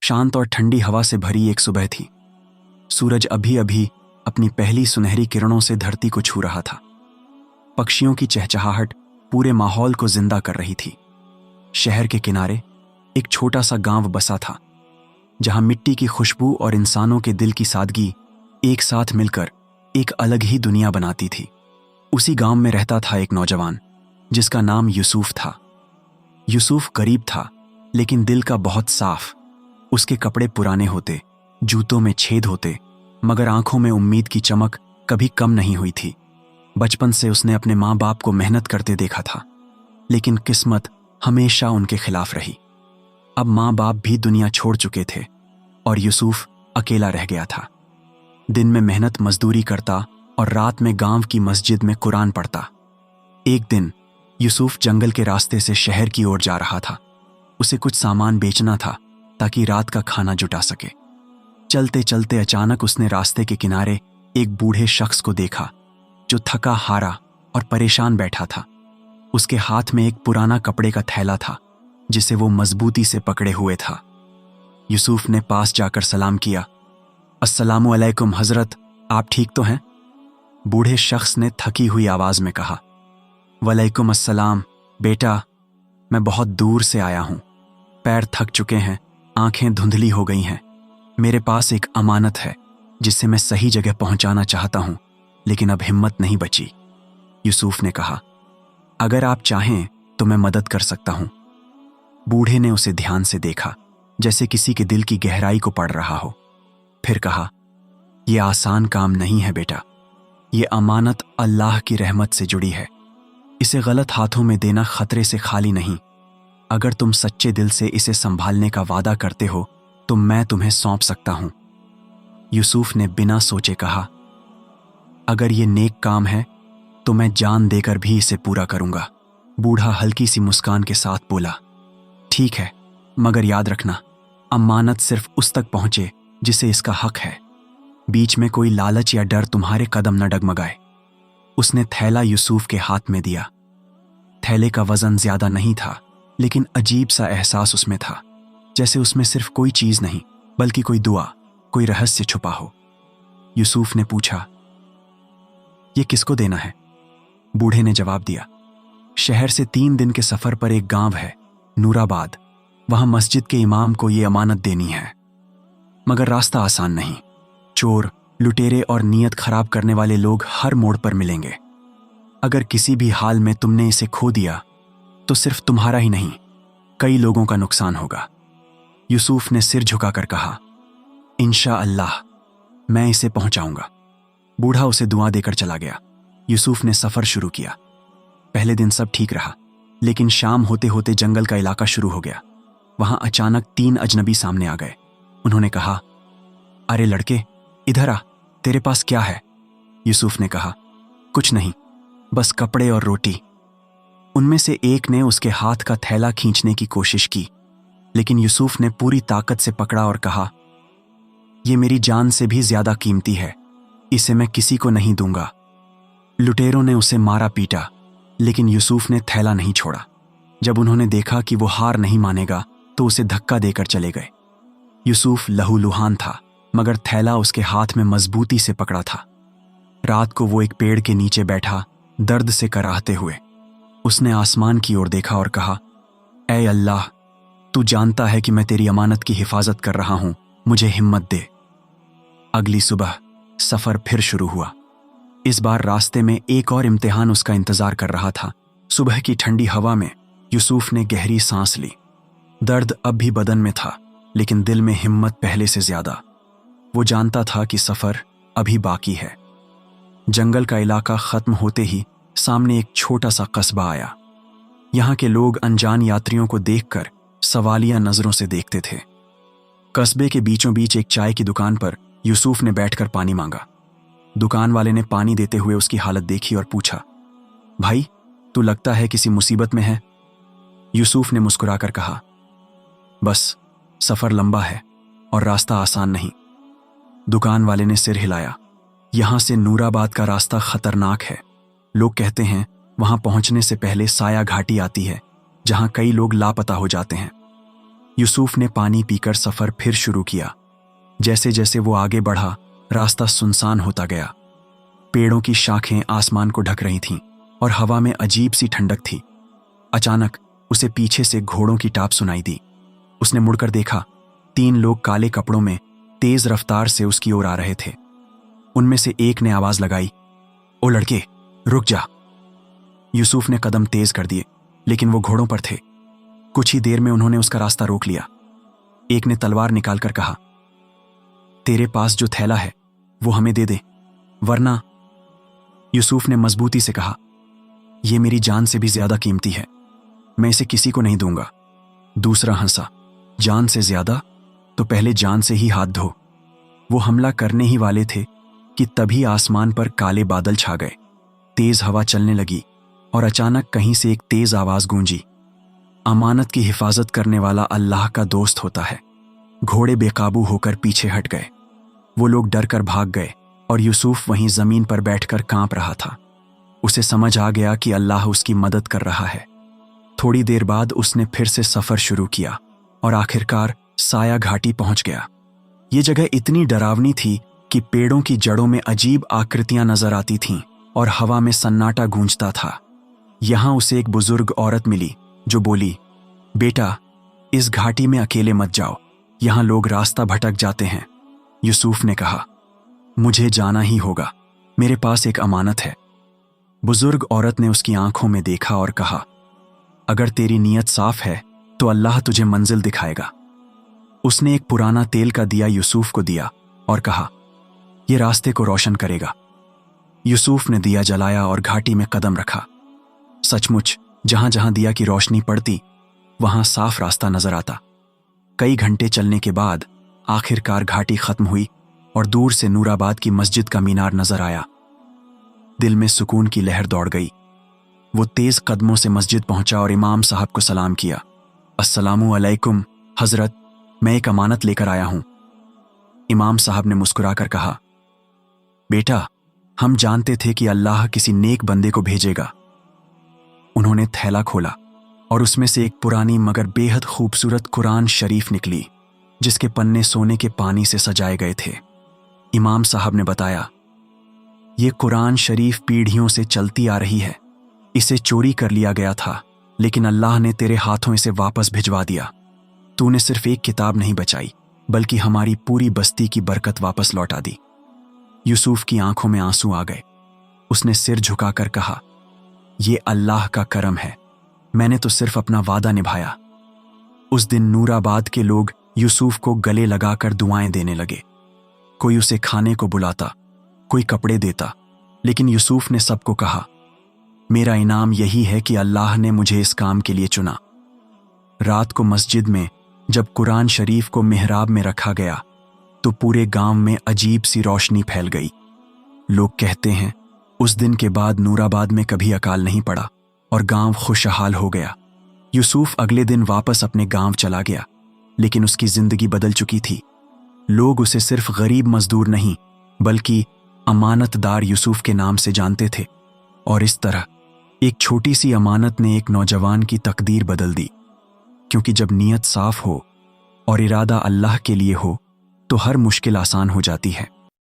शांत और ठंडी हवा से भरी एक सुबह थी। सूरज अभी अभी अपनी पहली सुनहरी किरणों से धरती को छू रहा था। पक्षियों की चहचहाहट पूरे माहौल को जिंदा कर रही थी। शहर के किनारे एक छोटा सा गांव बसा था, जहां मिट्टी की खुशबू और इंसानों के दिल की सादगी एक साथ मिलकर एक अलग ही दुनिया बनाती थी। उसी गांव में रहता था एक नौजवान जिसका नाम यूसुफ था। यूसुफ गरीब था, लेकिन दिल का बहुत साफ। उसके कपड़े पुराने होते, जूतों में छेद होते, मगर आंखों में उम्मीद की चमक कभी कम नहीं हुई थी। बचपन से उसने अपने माँ बाप को मेहनत करते देखा था, लेकिन किस्मत हमेशा उनके खिलाफ रही। अब माँ बाप भी दुनिया छोड़ चुके थे और यूसुफ अकेला रह गया था। दिन में मेहनत मजदूरी करता और रात में गांव की मस्जिद में कुरान पढ़ता। एक दिन यूसुफ जंगल के रास्ते से शहर की ओर जा रहा था। उसे कुछ सामान बेचना था ताकि रात का खाना जुटा सके। चलते चलते अचानक उसने रास्ते के किनारे एक बूढ़े शख्स को देखा जो थका हारा और परेशान बैठा था। उसके हाथ में एक पुराना कपड़े का थैला था जिसे वो मजबूती से पकड़े हुए था। यूसुफ ने पास जाकर सलाम किया। अस्सलामु अलैकुम हजरत, आप ठीक तो हैं? बूढ़े शख्स ने थकी हुई आवाज में कहा। वलैकुम अस्सलाम बेटा, मैं बहुत दूर से आया हूं। पैर थक चुके हैं, आंखें धुंधली हो गई हैं। मेरे पास एक अमानत है जिसे मैं सही जगह पहुंचाना चाहता हूं, लेकिन अब हिम्मत नहीं बची। यूसुफ ने कहा, अगर आप चाहें तो मैं मदद कर सकता हूं। बूढ़े ने उसे ध्यान से देखा, जैसे किसी के दिल की गहराई को पढ़ रहा हो। फिर कहा, यह आसान काम नहीं है बेटा। ये अमानत अल्लाह की रहमत से जुड़ी है। इसे गलत हाथों में देना खतरे से खाली नहीं। अगर तुम सच्चे दिल से इसे संभालने का वादा करते हो तो मैं तुम्हें सौंप सकता हूं। यूसुफ ने बिना सोचे कहा, अगर ये नेक काम है तो मैं जान देकर भी इसे पूरा करूंगा। बूढ़ा हल्की सी मुस्कान के साथ बोला, ठीक है, मगर याद रखना, अमानत सिर्फ उस तक पहुंचे जिसे इसका हक है। बीच में कोई लालच या डर तुम्हारे कदम न डगमगाए। उसने थैला यूसुफ के हाथ में दिया। थैले का वजन ज्यादा नहीं था, लेकिन अजीब सा एहसास उसमें था, जैसे उसमें सिर्फ कोई चीज नहीं बल्कि कोई दुआ, कोई रहस्य छुपा हो। यूसुफ ने पूछा, ये किसको देना है? बूढ़े ने जवाब दिया, शहर से 3 दिन के सफर पर एक गांव है, नूराबाद। वहां मस्जिद के इमाम को ये अमानत देनी है। मगर रास्ता आसान नहीं। चोर, लुटेरे और नीयत खराब करने वाले लोग हर मोड़ पर मिलेंगे। अगर किसी भी हाल में तुमने इसे खो दिया तो सिर्फ तुम्हारा ही नहीं, कई लोगों का नुकसान होगा। यूसुफ ने सिर झुकाकर कहा, इंशा अल्लाह, मैं इसे पहुंचाऊंगा। बूढ़ा उसे दुआ देकर चला गया। यूसुफ ने सफर शुरू किया। पहले दिन सब ठीक रहा, लेकिन शाम होते होते जंगल का इलाका शुरू हो गया। वहां अचानक 3 अजनबी सामने आ गए। उन्होंने कहा, अरे लड़के, इधर आ, तेरे पास क्या है? यूसुफ ने कहा, कुछ नहीं, बस कपड़े और रोटी। उनमें से एक ने उसके हाथ का थैला खींचने की कोशिश की, लेकिन यूसुफ ने पूरी ताकत से पकड़ा और कहा, यह मेरी जान से भी ज्यादा कीमती है, इसे मैं किसी को नहीं दूंगा। लुटेरों ने उसे मारा पीटा, लेकिन यूसुफ ने थैला नहीं छोड़ा। जब उन्होंने देखा कि वो हार नहीं मानेगा तो उसे धक्का देकर चले गए। यूसुफ लहूलुहान था, मगर थैला उसके हाथ में मजबूती से पकड़ा था। रात को वो एक पेड़ के नीचे बैठा, दर्द से कराहते हुए। उसने आसमान की ओर देखा और कहा, ऐ अल्लाह, तू जानता है कि मैं तेरी अमानत की हिफाजत कर रहा हूं, मुझे हिम्मत दे। अगली सुबह सफर फिर शुरू हुआ। इस बार रास्ते में एक और इम्तिहान उसका इंतजार कर रहा था। सुबह की ठंडी हवा में यूसुफ ने गहरी सांस ली। दर्द अब भी बदन में था, लेकिन दिल में हिम्मत पहले से ज्यादा। वो जानता था कि सफर अभी बाकी है। जंगल का इलाका खत्म होते ही सामने एक छोटा सा कस्बा आया। यहाँ के लोग अनजान यात्रियों को देखकर सवालिया नजरों से देखते थे। कस्बे के बीचों बीच एक चाय की दुकान पर यूसुफ ने बैठकर पानी मांगा। दुकान वाले ने पानी देते हुए उसकी हालत देखी और पूछा, भाई, तू लगता है किसी मुसीबत में है? यूसुफ ने मुस्कुराकर कहा, बस सफर लंबा है और रास्ता आसान नहीं। दुकान वाले ने सिर हिलाया, यहां से नूराबाद का रास्ता खतरनाक है। लोग कहते हैं वहां पहुंचने से पहले साया घाटी आती है, जहां कई लोग लापता हो जाते हैं। यूसुफ ने पानी पीकर सफर फिर शुरू किया। जैसे जैसे वो आगे बढ़ा, रास्ता सुनसान होता गया। पेड़ों की शाखें आसमान को ढक रही थीं और हवा में अजीब सी ठंडक थी। अचानक उसे पीछे से घोड़ों की टाप सुनाई दी। उसने मुड़कर देखा, 3 लोग काले कपड़ों में तेज रफ्तार से उसकी ओर आ रहे थे। उनमें से एक ने आवाज लगाई, ओ लड़के, रुक जा। यूसुफ ने कदम तेज कर दिए, लेकिन वो घोड़ों पर थे। कुछ ही देर में उन्होंने उसका रास्ता रोक लिया। एक ने तलवार निकालकर कहा, तेरे पास जो थैला है वो हमें दे दे, वरना। यूसुफ ने मजबूती से कहा, यह मेरी जान से भी ज्यादा कीमती है, मैं इसे किसी को नहीं दूंगा। दूसरा हंसा, जान से ज्यादा? तो पहले जान से ही हाथ धो। वो हमला करने ही वाले थे कि तभी आसमान पर काले बादल छा गए। तेज हवा चलने लगी और अचानक कहीं से एक तेज आवाज गूंजी, अमानत की हिफाजत करने वाला अल्लाह का दोस्त होता है। घोड़े बेकाबू होकर पीछे हट गए। वो लोग डर कर भाग गए और यूसुफ वहीं जमीन पर बैठकर कांप रहा था। उसे समझ आ गया कि अल्लाह उसकी मदद कर रहा है। थोड़ी देर बाद उसने फिर से सफर शुरू किया और आखिरकार साया घाटी पहुंच गया। ये जगह इतनी डरावनी थी कि पेड़ों की जड़ों में अजीब आकृतियां नजर आती थीं और हवा में सन्नाटा गूंजता था। यहां उसे एक बुजुर्ग औरत मिली जो बोली, बेटा, इस घाटी में अकेले मत जाओ, यहां लोग रास्ता भटक जाते हैं। यूसुफ ने कहा, मुझे जाना ही होगा, मेरे पास एक अमानत है। बुजुर्ग औरत ने उसकी आंखों में देखा और कहा, अगर तेरी नीयत साफ है तो अल्लाह तुझे मंजिल दिखाएगा। उसने एक पुराना तेल का दिया यूसुफ को दिया और कहा, यह रास्ते को रोशन करेगा। यूसुफ ने दिया जलाया और घाटी में कदम रखा। सचमुच जहां जहां दिया की रोशनी पड़ती वहां साफ रास्ता नजर आता। कई घंटे चलने के बाद आखिरकार घाटी खत्म हुई और दूर से नूराबाद की मस्जिद का मीनार नजर आया। दिल में सुकून की लहर दौड़ गई। वो तेज कदमों से मस्जिद पहुंचा और इमाम साहब को सलाम किया। अस्सलामु अलैकुम हजरत, मैं एक अमानत लेकर आया हूं। इमाम साहब ने मुस्कुराकर कहा, बेटा, हम जानते थे कि अल्लाह किसी नेक बंदे को भेजेगा। उन्होंने थैला खोला और उसमें से एक पुरानी मगर बेहद खूबसूरत कुरान शरीफ निकली, जिसके पन्ने सोने के पानी से सजाए गए थे। इमाम साहब ने बताया, ये कुरान शरीफ पीढ़ियों से चलती आ रही है। इसे चोरी कर लिया गया था, लेकिन अल्लाह ने तेरे हाथों इसे वापस भिजवा दिया। तूने सिर्फ एक किताब नहीं बचाई, बल्कि हमारी पूरी बस्ती की बरकत वापस लौटा दी। यूसुफ की आंखों में आंसू आ गए। उसने सिर झुकाकर कहा, ये अल्लाह का करम है, मैंने तो सिर्फ अपना वादा निभाया। उस दिन नूराबाद के लोग यूसुफ को गले लगाकर दुआएं देने लगे। कोई उसे खाने को बुलाता, कोई कपड़े देता, लेकिन यूसुफ ने सबको कहा, मेरा इनाम यही है कि अल्लाह ने मुझे इस काम के लिए चुना। रात को मस्जिद में जब कुरान शरीफ को मिहराब में रखा गया तो पूरे गांव में अजीब सी रोशनी फैल गई। लोग कहते हैं उस दिन के बाद नूराबाद में कभी अकाल नहीं पड़ा और गांव खुशहाल हो गया। यूसुफ अगले दिन वापस अपने गांव चला गया, लेकिन उसकी जिंदगी बदल चुकी थी। लोग उसे सिर्फ गरीब मजदूर नहीं बल्कि अमानतदार यूसुफ के नाम से जानते थे। और इस तरह एक छोटी सी अमानत ने एक नौजवान की तकदीर बदल दी। क्योंकि जब नीयत साफ हो और इरादा अल्लाह के लिए हो तो हर मुश्किल आसान हो जाती है।